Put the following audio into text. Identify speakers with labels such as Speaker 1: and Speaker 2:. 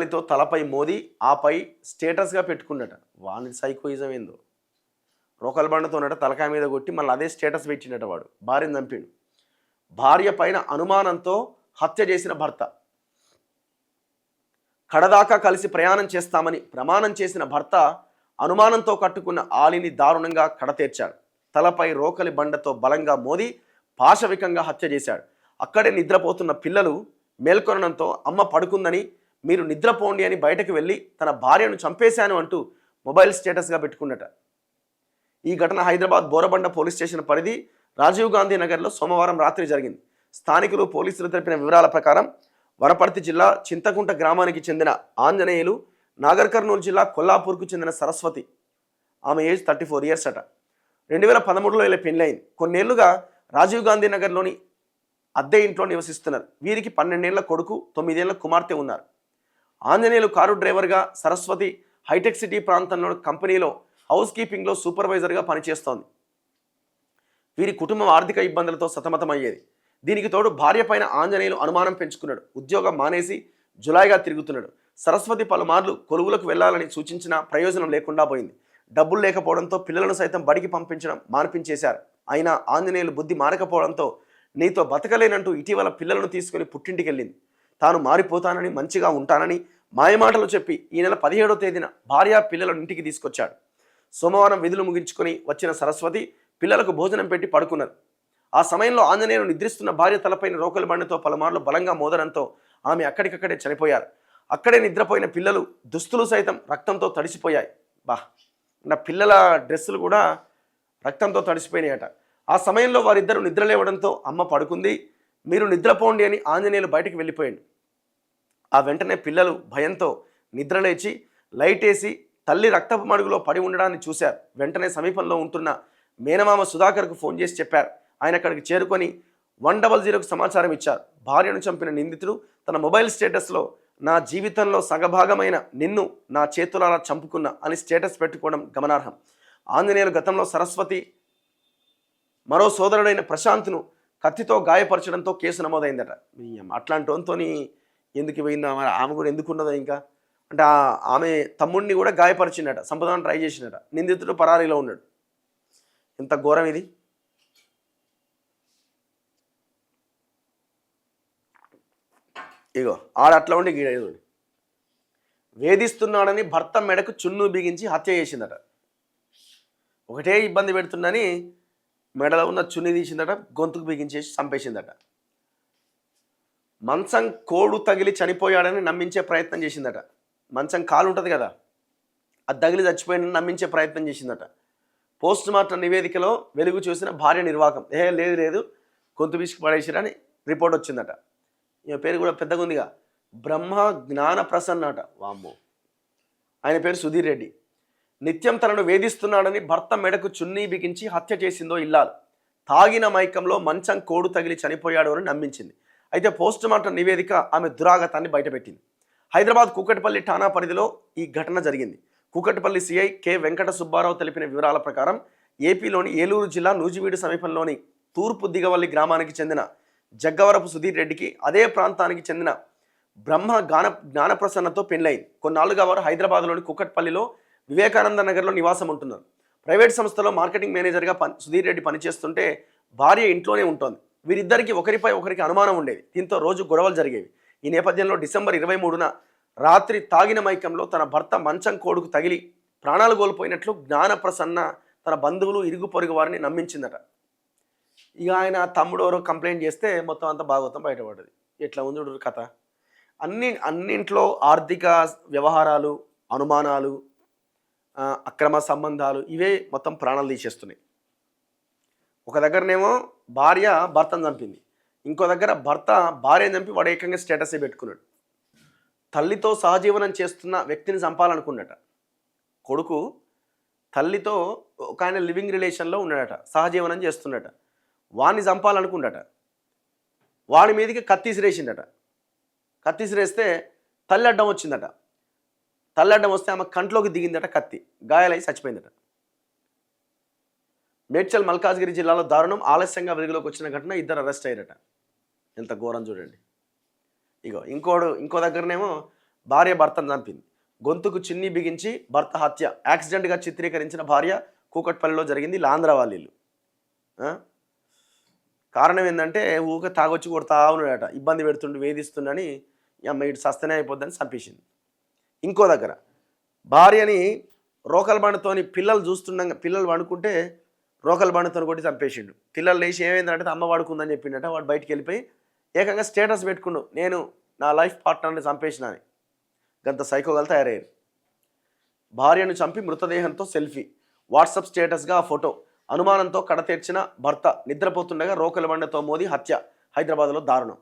Speaker 1: రోకలితో తలపై మోది ఆపై స్టేటస్గా పెట్టుకున్నట. వాని సైకోయిజం ఏందో. రోకలి బండతోనట తలకాయ మీద కొట్టి మళ్ళీ అదే స్టేటస్ పెట్టినట. వాడు భార్యను చంపిండు. భార్య పైన అనుమానంతో హత్య చేసిన భర్త. కడదాకా కలిసి ప్రయాణం చేస్తామని ప్రమాణం చేసిన భర్త అనుమానంతో కట్టుకున్న ఆలిని దారుణంగా కడతీర్చాడు. తలపై రోకలి బండతో బలంగా మోది పాశవికంగా హత్య చేశాడు. అక్కడే నిద్రపోతున్న పిల్లలు మేల్కొనడంతో అమ్మ పడుకుందని, మీరు నిద్రపోండి అని బయటకు వెళ్ళి తన భార్యను చంపేశాను అంటూ మొబైల్ స్టేటస్గా పెట్టుకున్నట. ఈ ఘటన హైదరాబాద్ బోరబండ పోలీస్ స్టేషన్ పరిధి రాజీవ్ గాంధీ నగర్లో సోమవారం రాత్రి జరిగింది. స్థానికులు పోలీసులు తెలిపిన వివరాల ప్రకారం వనపర్తి జిల్లా చింతకుంట గ్రామానికి చెందిన ఆంజనేయులు, నాగర్ కర్నూలు జిల్లా కొల్లాపూర్కు చెందిన సరస్వతి, ఆమె ఏజ్ 34 years అట. 2013లో ఇలా పెళ్ళైంది. కొన్నేళ్లుగా రాజీవ్ గాంధీ నగర్లోని అద్దె ఇంట్లో నివసిస్తున్నారు. వీరికి 12 ఏళ్ల కొడుకు, 9 ఏళ్ల కుమార్తె ఉన్నారు. ఆంజనేయులు కారు డ్రైవర్గా, సరస్వతి హైటెక్ సిటీ ప్రాంతంలోని కంపెనీలో హౌస్ కీపింగ్లో సూపర్వైజర్గా పనిచేస్తోంది. వీరి కుటుంబం ఆర్థిక ఇబ్బందులతో సతమతమయ్యేది. దీనికి తోడు భార్య పైన ఆంజనేయులు అనుమానం పెంచుకున్నాడు. ఉద్యోగం మానేసి జులాయిగా తిరుగుతున్నాడు. సరస్వతి పలుమార్లు కొలువులకు వెళ్లాలని సూచించినా ప్రయోజనం లేకుండా పోయింది. డబ్బులు లేకపోవడంతో పిల్లలను సైతం బడికి పంపించడం మానిపించేశారు. అయినా ఆంజనేయులు బుద్ధి మారకపోవడంతో నీతో బతకలేనంటూ ఇటీవల పిల్లలను తీసుకుని పుట్టింటికి వెళ్ళింది. తాను మారిపోతానని, మంచిగా ఉంటానని మాయమాటలు చెప్పి ఈ నెల 17వ తేదీన భార్య పిల్లలను ఇంటికి తీసుకొచ్చాడు. సోమవారం విధులు ముగించుకొని వచ్చిన సరస్వతి పిల్లలకు భోజనం పెట్టి పడుకున్నారు. ఆ సమయంలో ఆంజనేయులు నిద్రిస్తున్న భార్య తలపైన రోకలి బండతో పలుమార్లు బలంగా మోదడంతో ఆమె అక్కడికక్కడే చనిపోయారు. అక్కడే నిద్రపోయిన పిల్లలు దుస్తులు సైతం రక్తంతో తడిసిపోయాయి. నా పిల్లల డ్రెస్సులు కూడా రక్తంతో తడిసిపోయినాయట. ఆ సమయంలో వారిద్దరూ నిద్రలేవడంతో అమ్మ పడుకుంది, మీరు నిద్రపోండి అని ఆంజనేయులు బయటకు వెళ్ళిపోయాడు. ఆ వెంటనే పిల్లలు భయంతో నిద్రలేచి లైట్ వేసి తల్లి రక్తపు మడుగులో పడి ఉండడాన్ని చూశారు. వెంటనే సమీపంలో ఉంటున్న మేనమామ సుధాకర్కు ఫోన్ చేసి చెప్పారు. ఆయన అక్కడికి చేరుకొని 100కు సమాచారం ఇచ్చారు. భార్యను చంపిన నిందితుడు తన మొబైల్ స్టేటస్లో నా జీవితంలో సగభాగమైన నిన్ను నా చేతులారా చంపుకున్నా అని స్టేటస్ పెట్టుకోవడం గమనార్హం. ఆంజనేయులు గతంలో సరస్వతి మరో సోదరుడైన ప్రశాంత్ను కత్తితో గాయపరచడంతో కేసు నమోదైందట. అట్లాంటి వంతో ఎందుకు పోయిందో, ఆమె కూడా ఎందుకున్నదో ఇంకా అంటే ఆమె తమ్ముడిని కూడా గాయపరిచిందట, సంపదాన్ని ట్రై చేసినట. నిందితుడు పరారీలో ఉన్నాడు. ఎంత ఘోరం ఇది. ఇగో ఆడట్లా ఉండి గీడేది వేధిస్తున్నాడని భర్త మెడకు చున్ను బిగించి హత్య చేసిందట. ఒకటే ఇబ్బంది పెడుతుందని మెడలో ఉన్న చున్ని తీసిందట, గొంతుకు బిగించేసి చంపేసిందట. మంచం కోడు తగిలి చనిపోయాడని నమ్మించే ప్రయత్నం చేసిందట. మంచం కాలు ఉంటుంది కదా, అది తగిలి చచ్చిపోయాడని నమ్మించే ప్రయత్నం చేసిందట. పోస్ట్ మార్టం నివేదికలో వెలుగు చూసిన భార్య నిర్వాకం. లేదు గొంతు బిసికి పడేసిరని రిపోర్ట్ వచ్చిందట. ఈమె పేరు కూడా పెద్దగా ఉందిగా, బ్రహ్మ జ్ఞాన ప్రసన్న అట. వామ్మో, ఆయన పేరు సుధీర్ రెడ్డి. నిత్యం తనను వేధిస్తున్నాడని భర్త మెడకు చున్నీ బిగించి హత్య చేసిందో ఇల్లాలు. తాగిన మైకంలో మంచం కోడు తగిలి చనిపోయాడు అని నమ్మించింది. అయితే పోస్ట్ మార్టం నివేదిక ఆమె దురాగతాన్ని బయటపెట్టింది. హైదరాబాద్ కూకట్పల్లి ఠాణా పరిధిలో ఈ ఘటన జరిగింది. కూకట్పల్లి సిఐ కె వెంకట సుబ్బారావు తెలిపిన వివరాల ప్రకారం ఏపీలోని ఏలూరు జిల్లా నూజివీడు సమీపంలోని తూర్పు దిగవల్లి గ్రామానికి చెందిన జగ్గవరపు సుధీర్ రెడ్డికి అదే ప్రాంతానికి చెందిన బ్రహ్మ జ్ఞానప్రసన్నతో పెళ్ళయింది. కొన్నాళ్లుగా వారు హైదరాబాద్లోని కూకట్పల్లిలో వివేకానంద నగర్లో నివాసం ఉంటున్నారు. ప్రైవేట్ సంస్థలో మార్కెటింగ్ మేనేజర్గా సుధీర్ రెడ్డి పనిచేస్తుంటే భార్య ఇంట్లోనే ఉంటుంది. వీరిద్దరికి ఒకరిపై ఒకరికి అనుమానం ఉండేది. దీంతో రోజు గొడవలు జరిగేవి. ఈ నేపథ్యంలో డిసెంబర్ 23న రాత్రి తాగిన మైకంలో తన భర్త మంచం కోడుకు తగిలి ప్రాణాలు కోల్పోయినట్లు జ్ఞానప్రసన్న తన బంధువులు, ఇరుగు పొరుగు వారిని నమ్మించిందట. ఇక ఆయన తమ్ముడు ఎవరో కంప్లైంట్ చేస్తే మొత్తం అంతా భాగవతం బయటపడ్డది. ఎట్లా ఉంది కథ. అన్నింట్లో ఆర్థిక వ్యవహారాలు, అనుమానాలు, అక్రమ సంబంధాలు ఇవే మొత్తం ప్రాణాలు తీసేస్తున్నాయి. ఒక దగ్గరనేమో భార్య భర్తను చంపింది, ఇంకో దగ్గర భర్త భార్యను చంపి వాడు ఏకంగా స్టేటసే పెట్టుకున్నాడు. తల్లితో సహజీవనం చేస్తున్న వ్యక్తిని చంపాలనుకున్నట. కొడుకు తల్లితో ఒక ఆయన లివింగ్ రిలేషన్లో ఉన్నాడట, సహజీవనం చేస్తున్నట. వాడిని చంపాలనుకున్నట. వాడి మీదకి కత్తిసిరేసిందట. కత్తిసిరేస్తే తల్లి అడ్డం వచ్చిందట. తల్లి అడ్డం వస్తే ఆమె కంట్లోకి దిగిందట కత్తి, గాయాలై చచ్చిపోయిందట. మేడ్చల్ మల్కాజ్గిరి జిల్లాలో దారుణం. ఆలస్యంగా వెలుగులోకి వచ్చిన ఘటన, 2 అరెస్ట్ అయ్యారట. ఎంత ఘోరం చూడండి. ఇంకో దగ్గరనేమో భార్య భర్తను చంపింది. గొంతుకు చిన్ని బిగించి భర్త హత్య. యాక్సిడెంట్గా చిత్రీకరించిన భార్య కూకట్పల్లిలో జరిగింది. ఆంధ్ర వాళ్ళ ఇల్లు. కారణం ఏంటంటే ఊక తాగొచ్చి కొడతా ఉన్నాడట, ఇబ్బంది పెడుతుండు, వేధిస్తుండని అమ్మ ఇటు సస్తనే అయిపోద్దని చంపేసింది. ఇంకో దగ్గర భార్యని రోకల్ బండతోని పిల్లలు చూస్తుండగా, పిల్లలు వండుకుంటే రోకల్ బండతో కొట్టి చంపేసిండు. పిల్లలు లేచి ఏమైందంటే అమ్మ వాడుకుందని చెప్పిండట. వాడు బయటికి వెళ్ళిపోయి ఏకంగా స్టేటస్ పెట్టుకుండు, నేను నా లైఫ్ పార్ట్నర్ని చంపేసిన అని. గంత సైకోగలు తయారయ్యారు. భార్యను చంపి మృతదేహంతో సెల్ఫీ, వాట్సాప్ స్టేటస్గా ఆ ఫోటో. అనుమానంతో కడతీర్చిన భర్త నిద్రపోతుండగా రోకల బండతో మోది హత్య. హైదరాబాద్లో దారుణం.